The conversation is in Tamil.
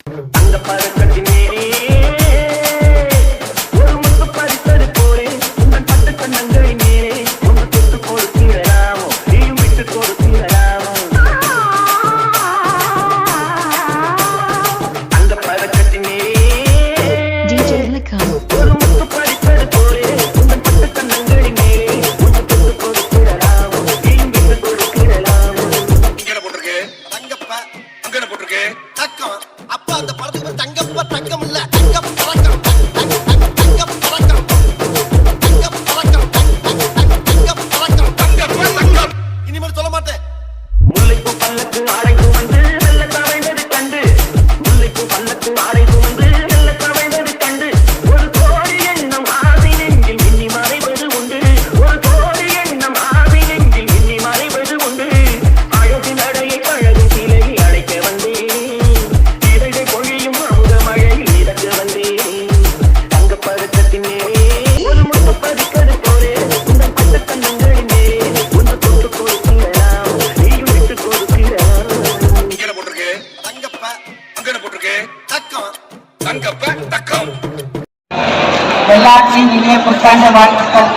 அந்த பதக்கத்தின் மேலே ஒரு முத்து பறித்தது போலே உங்கள் பட்டு கண்ணங்களின் மேலே ஒன்று தொட்டு கொடுத்தீராமோ நீயும் விட்டு கொடுத்தீராமோ அந்த பதக்கத்தின் மேலே ஒரு முத்து பறித்தது போலே உங்கள் பட்டு கண்ணங்களின் மேலே ஒன்று தொட்டு கொடுத்தீராமோ நீயும் விட்டு கொடுத்தீராமோ இங்க போட்டிருக்கு தங்கப்ப அங்க போட்டிருக்கு தக்கம் அப்பா அந்த படத்துக்கு தங்கப்ப தங்கம் இல்ல தங்கம் பறக்கம் தங்கம் பறக்கம் தங்கம் பறக்கம் தங்கம் பறக்கம் தங்கம் இனிமேல் சொல்ல மாட்டேன் முல்லைப்பூ பல்லக்கு ஆடை சுமந்து வெள்ள தவழ்ந்தது கண்டு முல்லைப்பூ பல்லக்கு ஆடை சுமந்து வெள்ள தவழ்ந்தது கண்டு ஒரு கோடி எண்ணம் ஆசை நெஞ்சில் மின்னி மறைவது உண்டு ஒரு கோடி எண்ணம் ஆசை நெஞ்சில் மின்னி மறைவது உண்டு அழகு நடையை பழகும் சிலையை அழைக்க வந்தேன் இதழை பொழியும் அமுத மழையில் இறக்க வந்தேன் தங்கப்பதக்கத்தின் மேலே ஒரு முத்து பதிக்கது போலே உங்கள் பட்ட கண்ணங்களின் மேலே ஒன்று தொட்டு கொடுத்தீராம் நீயும் விட்டு கொடுத்தீராம் இங்க போட்டிருக்கு தங்கப்ப அங்க போட்டிருக்கு தக்கம் தங்கப்ப தக்கம் எல்லாத்தையும் இனிய புத்தாண்டு வாழ்த்துக்கள்.